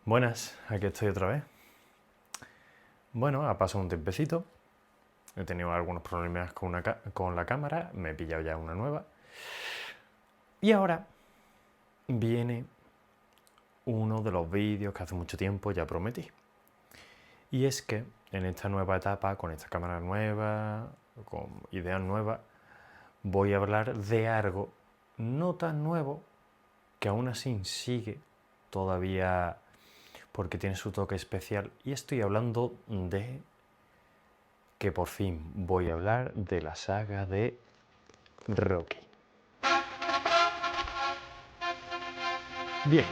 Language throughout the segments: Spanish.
Buenas, aquí estoy otra vez. Bueno, ha pasado un tiempecito. He tenido algunos problemas con la cámara, me he pillado ya una nueva. Y ahora viene uno de los vídeos que hace mucho tiempo ya prometí. Y es que en esta nueva etapa, con esta cámara nueva, con ideas nuevas, voy a hablar de algo no tan nuevo, que aún así sigue todavía porque tiene su toque especial. Y estoy hablando de que por fin voy a hablar de la saga de Rocky. Bien.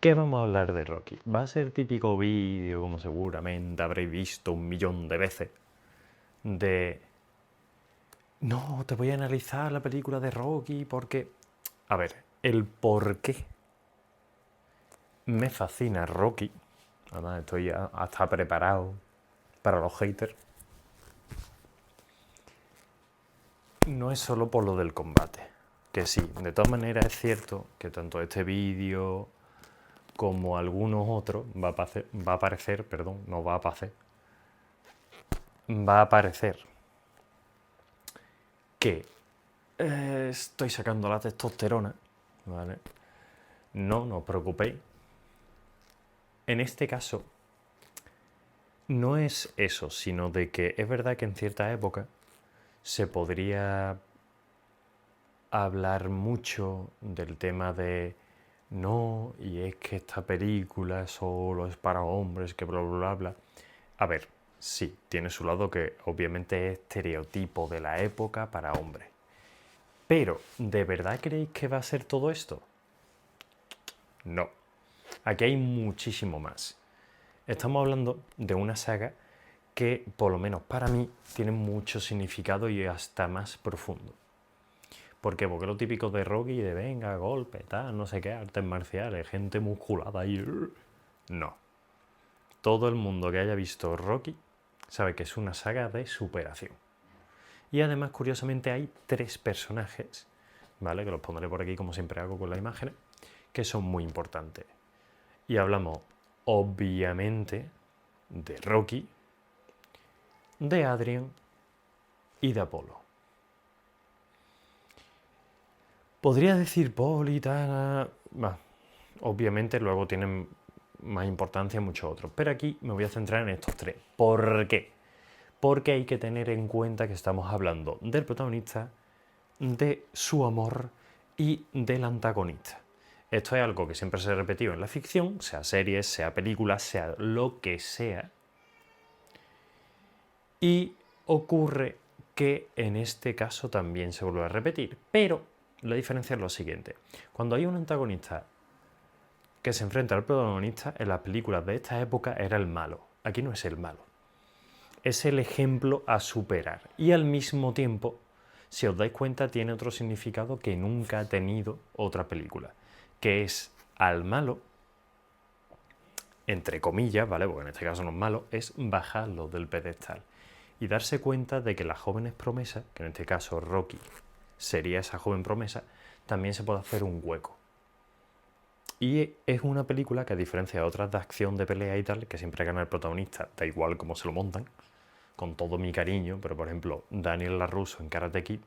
¿Qué vamos a hablar de Rocky? Va a ser típico vídeo, como seguramente habréis visto 1.000.000 de veces, de... No, te voy a analizar la película de Rocky porque... A ver, el por qué me fascina Rocky, además estoy hasta preparado para los haters, no es solo por lo del combate, que sí, de todas maneras es cierto que tanto este vídeo como algunos otros va a aparecer, perdón, no va a aparecer, va a aparecer que estoy sacando la testosterona, ¿vale? No os preocupéis. En este caso, no es eso, sino de que es verdad que en cierta época se podría hablar mucho del tema de no, y es que esta película solo es para hombres, que bla, bla, bla, bla. A ver, sí, tiene su lado que obviamente es estereotipo de la época para hombres. Pero, ¿de verdad creéis que va a ser todo esto? No. Aquí hay muchísimo más. Estamos hablando de una saga que, por lo menos para mí, tiene mucho significado y hasta más profundo. ¿Por qué? Porque lo típico de Rocky, de venga, golpe, tal, no sé qué, artes marciales, gente musculada y... No. Todo el mundo que haya visto Rocky sabe que es una saga de superación. Y además, curiosamente, hay 3 personajes, ¿vale? Que los pondré por aquí como siempre hago con las imágenes, que son muy importantes. Y hablamos, obviamente, de Rocky, de Adrian y de Apolo. Podría decir Paul y tal... obviamente luego tienen más importancia muchos otros, pero aquí me voy a centrar en estos 3. ¿Por qué? Porque hay que tener en cuenta que estamos hablando del protagonista, de su amor y del antagonista. Esto es algo que siempre se ha repetido en la ficción, sea series, sea películas, sea lo que sea. Y ocurre que en este caso también se vuelve a repetir. Pero la diferencia es lo siguiente. Cuando hay un antagonista que se enfrenta al protagonista, en las películas de esta época era el malo. Aquí no es el malo. Es el ejemplo a superar. Y al mismo tiempo, si os dais cuenta, tiene otro significado que nunca ha tenido otra película. Que es al malo, entre comillas, ¿vale? Porque en este caso no es malo, es bajarlo del pedestal. Y darse cuenta de que las jóvenes promesas, que en este caso Rocky sería esa joven promesa, también se puede hacer un hueco. Y es una película que, a diferencia de otras de acción, de pelea y tal, que siempre gana el protagonista, da igual cómo se lo montan, con todo mi cariño, pero por ejemplo, Daniel LaRusso en Karate Kid,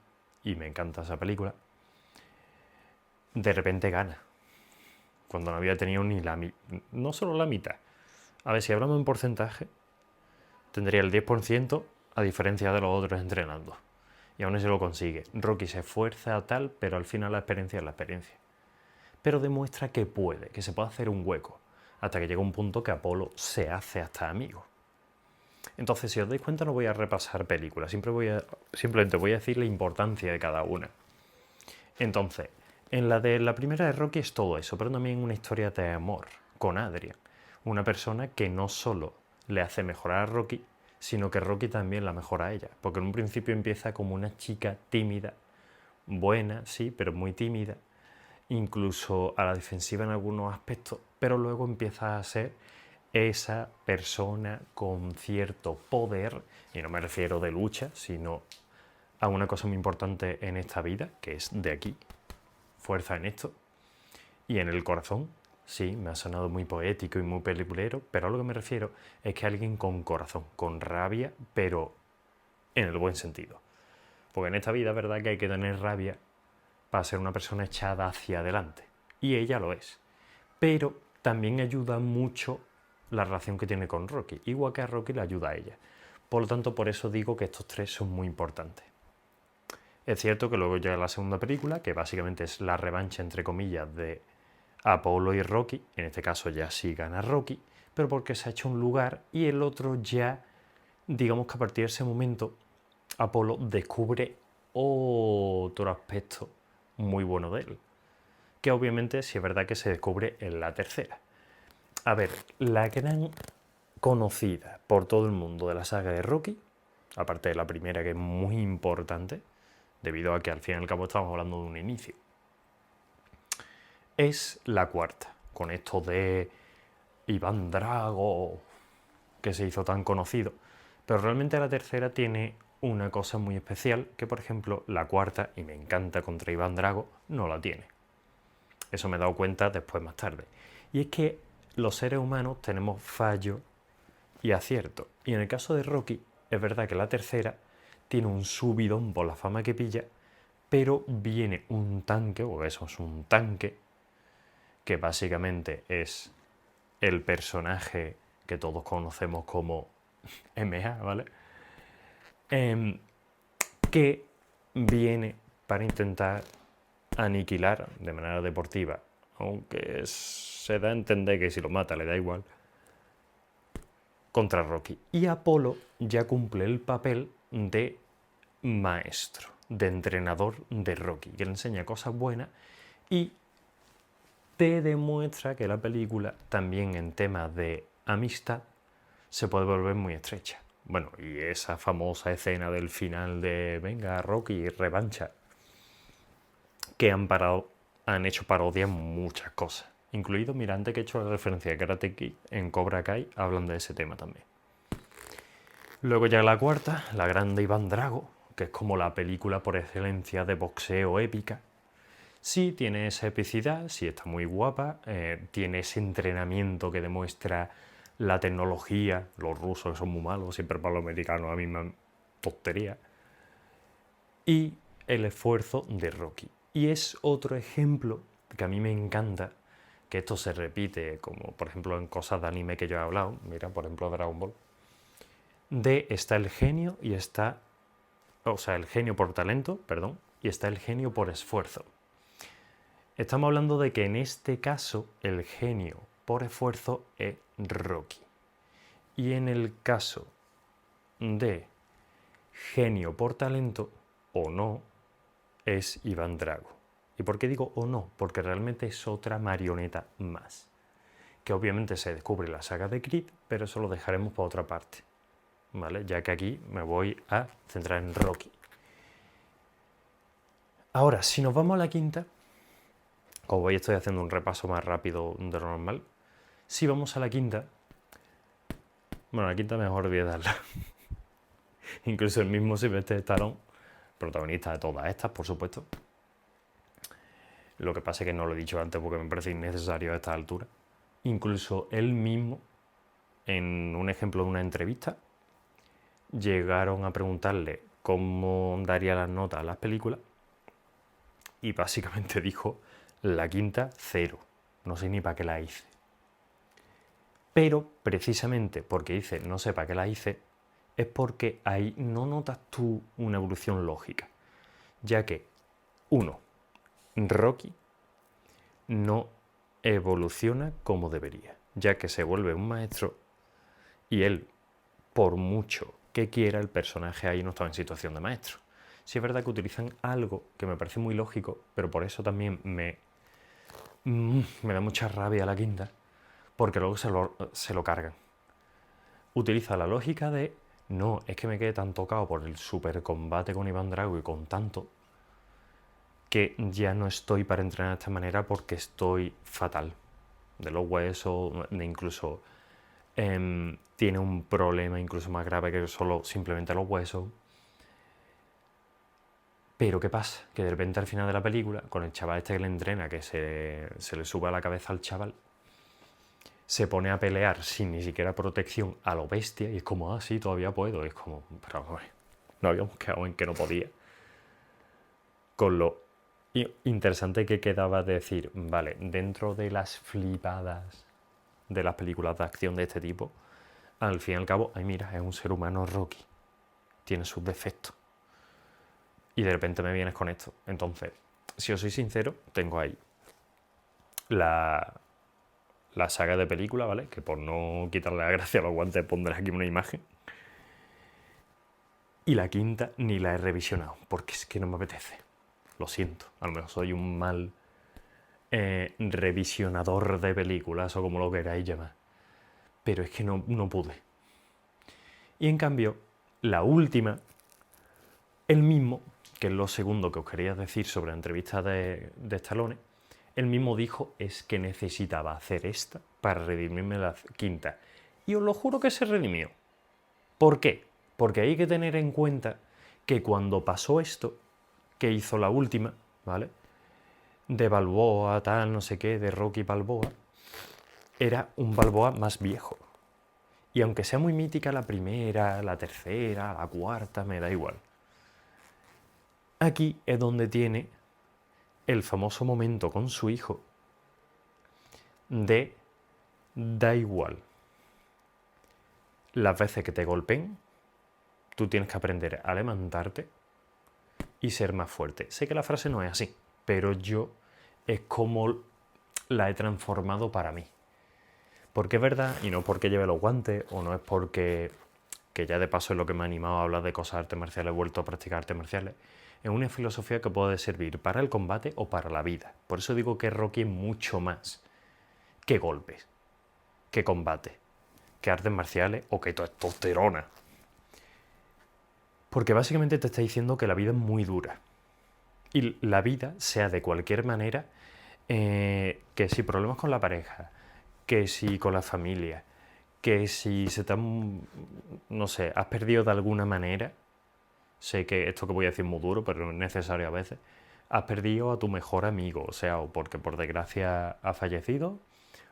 y me encanta esa película, de repente gana, cuando no había tenido ni no solo la mitad. A ver, si hablamos en porcentaje, tendría el 10% a diferencia de los otros entrenando. Y aún así lo consigue. Rocky se esfuerza a tal, pero al final la experiencia es la experiencia. Pero demuestra que puede, que se puede hacer un hueco, hasta que llega un punto que Apolo se hace hasta amigo. Entonces, si os dais cuenta, no voy a repasar películas, simplemente voy a decir la importancia de cada una. Entonces, en la de la primera de Rocky es todo eso, pero también una historia de amor con Adrian, una persona que no solo le hace mejorar a Rocky, sino que Rocky también la mejora a ella, porque en un principio empieza como una chica tímida, buena, sí, pero muy tímida, incluso a la defensiva en algunos aspectos, pero luego empieza a ser esa persona con cierto poder, y no me refiero de lucha, sino a una cosa muy importante en esta vida, que es de aquí, fuerza en esto, y en el corazón. Sí, me ha sonado muy poético y muy peliculero, pero a lo que me refiero es que alguien con corazón, con rabia, pero en el buen sentido. Porque en esta vida es verdad que hay que tener rabia para ser una persona echada hacia adelante. Y ella lo es. Pero también ayuda mucho la relación que tiene con Rocky, igual que a Rocky le ayuda a ella. Por lo tanto, por eso digo que estos tres son muy importantes. Es cierto que luego llega la segunda película, que básicamente es la revancha, entre comillas, de Apolo y Rocky. En este caso ya sí gana Rocky, pero porque se ha hecho un lugar y el otro ya, digamos que a partir de ese momento, Apolo descubre otro aspecto muy bueno de él, que obviamente sí es verdad que se descubre en la tercera. A ver, la gran conocida por todo el mundo de la saga de Rocky, aparte de la primera que es muy importante, debido a que al fin y al cabo estamos hablando de un inicio, es la cuarta, con esto de Iván Drago, que se hizo tan conocido. Pero realmente la tercera tiene una cosa muy especial que, por ejemplo, la cuarta, y me encanta contra Iván Drago, no la tiene. Eso me he dado cuenta después más tarde. Y es que los seres humanos tenemos fallos y aciertos. Y en el caso de Rocky, es verdad que la tercera tiene un subidón por la fama que pilla, pero viene un tanque, o eso es un tanque, que básicamente es el personaje que todos conocemos como MA, ¿vale? Que viene para intentar aniquilar de manera deportiva, aunque se da a entender que si lo mata le da igual, contra Rocky. Y Apolo ya cumple el papel de maestro, de entrenador de Rocky, que le enseña cosas buenas y te demuestra que la película también en temas de amistad se puede volver muy estrecha. Bueno, y esa famosa escena del final de venga, Rocky, revancha, que han hecho parodia muchas cosas, incluido, mira, antes que he hecho la referencia a Karate Kid, en Cobra Kai hablan de ese tema también. Luego ya la cuarta, La Grande Iván Drago, que es como la película por excelencia de boxeo épica. Sí tiene esa epicidad, sí está muy guapa, tiene ese entrenamiento que demuestra la tecnología, los rusos que son muy malos, siempre para los americanos la misma tontería, y el esfuerzo de Rocky. Y es otro ejemplo que a mí me encanta, que esto se repite, como por ejemplo en cosas de anime que yo he hablado, mira, por ejemplo Dragon Ball, de está el genio y está, o sea, el genio por talento, perdón, y está el genio por esfuerzo. Estamos hablando de que en este caso el genio por esfuerzo es Rocky. Y en el caso de genio por talento, o no, es Iván Drago. ¿Y por qué digo o no? Porque realmente es otra marioneta más. Que obviamente se descubre en la saga de Creed, pero eso lo dejaremos para otra parte. ¿Vale? Ya que aquí me voy a centrar en Rocky. Ahora, si nos vamos a la quinta, como veis estoy haciendo un repaso más rápido de lo normal. Si vamos a la quinta, bueno, la quinta mejor olvidarla. Incluso el mismo Sylvester Stallone, protagonista de todas estas, por supuesto. Lo que pasa es que no lo he dicho antes porque me parece innecesario a esta altura. Incluso él mismo, en un ejemplo de una entrevista, llegaron a preguntarle cómo daría las notas a las películas y básicamente dijo la quinta, 0. No sé ni para qué la hice. Pero precisamente porque dice no sé para qué la hice, es porque ahí no notas tú una evolución lógica. Ya que, 1, Rocky no evoluciona como debería, ya que se vuelve un maestro y él, por mucho que quiera, el personaje ahí no estaba en situación de maestro. Sí es verdad que utilizan algo que me parece muy lógico, pero por eso también me da mucha rabia la quinta, porque luego se lo cargan. Utiliza la lógica de, no, es que me quedé tan tocado por el super combate con Iván Drago y con tanto, que ya no estoy para entrenar de esta manera porque estoy fatal. De los huesos, de incluso tiene un problema incluso más grave que solo simplemente los huesos. Pero ¿qué pasa? Que de repente al final de la película, con el chaval este que le entrena, que se le sube a la cabeza al chaval, se pone a pelear sin ni siquiera protección a lo bestia y es como, ah, sí, todavía puedo. Y es como, pero bueno, no habíamos quedado en que no podía. Con lo interesante que quedaba decir, vale, dentro de las flipadas de las películas de acción de este tipo, al fin y al cabo, ay mira, es un ser humano Rocky, tiene sus defectos. Y de repente me vienes con esto. Entonces, si os soy sincero, tengo ahí la saga de película, ¿vale? Que por no quitarle la gracia a los guantes pondré aquí una imagen. Y la quinta ni la he revisionado, porque es que no me apetece. Lo siento, a lo mejor soy un mal revisionador de películas o como lo queráis llamar. Pero es que no pude. Y en cambio, la última, el mismo, que es lo segundo que os quería decir sobre la entrevista de Stallone, él mismo dijo es que necesitaba hacer esta para redimirme la quinta. Y os lo juro que se redimió. ¿Por qué? Porque hay que tener en cuenta que cuando pasó esto, que hizo la última, ¿vale? De Balboa, tal, no sé qué, de Rocky Balboa, era un Balboa más viejo. Y aunque sea muy mítica la primera, la tercera, la cuarta, me da igual. Aquí es donde tiene el famoso momento con su hijo de da igual. Las veces que te golpeen, tú tienes que aprender a levantarte y ser más fuerte. Sé que la frase no es así, pero yo es como la he transformado para mí. Porque es verdad, y no porque lleve los guantes, o no es porque, que ya de paso es lo que me ha animado a hablar de cosas de artes marciales, he vuelto a practicar artes marciales, es una filosofía que puede servir para el combate o para la vida. Por eso digo que Rocky es mucho más que golpes, que combate, que artes marciales o que testosterona. Porque básicamente te está diciendo que la vida es muy dura. Y la vida, sea de cualquier manera, que si problemas con la pareja, que si con la familia, que si se te han, no sé, has perdido de alguna manera, sé que esto que voy a decir es muy duro, pero es necesario a veces, has perdido a tu mejor amigo, o sea, o porque por desgracia ha fallecido,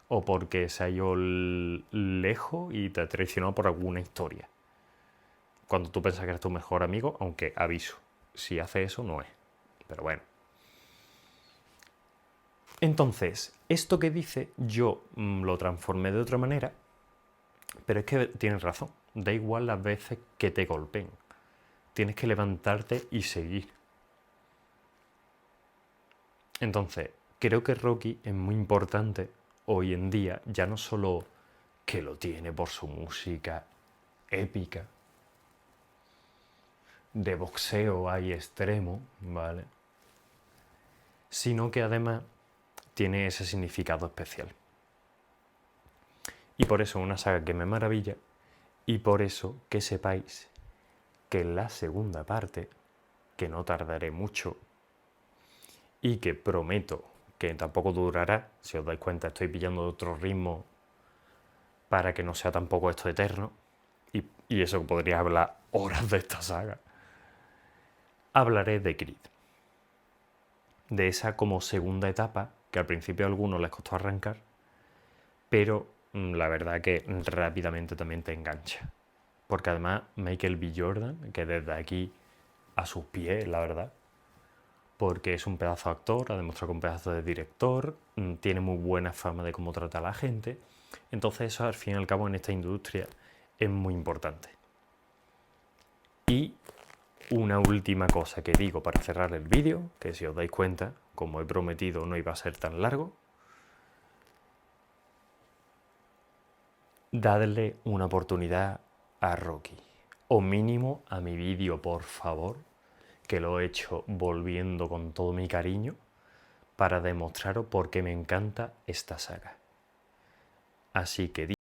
o porque se ha ido lejos y te ha traicionado por alguna historia. Cuando tú piensas que eres tu mejor amigo, aunque aviso, si hace eso no es. Pero bueno. Entonces, esto que dice yo lo transformé de otra manera, pero es que tienes razón. Da igual las veces que te golpeen. Tienes que levantarte y seguir. Entonces, creo que Rocky es muy importante hoy en día, ya no solo que lo tiene por su música épica, de boxeo hay extremo, ¿vale? Sino que además tiene ese significado especial. Y por eso una saga que me maravilla, y por eso que sepáis que en la segunda parte, que no tardaré mucho, y que prometo que tampoco durará, si os dais cuenta estoy pillando otro ritmo para que no sea tampoco esto eterno, y eso que podría hablar horas de esta saga, hablaré de Creed. De esa como segunda etapa, que al principio a algunos les costó arrancar, pero la verdad que rápidamente también te engancha. Porque además Michael B. Jordan, que desde aquí a sus pies, la verdad, porque es un pedazo de actor, ha demostrado que es un pedazo de director, tiene muy buena fama de cómo trata a la gente, entonces eso al fin y al cabo en esta industria es muy importante. Y una última cosa que digo para cerrar el vídeo, que si os dais cuenta, como he prometido no iba a ser tan largo, dadle una oportunidad a Rocky, o mínimo a mi vídeo, por favor, que lo he hecho volviendo con todo mi cariño para demostraros por qué me encanta esta saga. Así que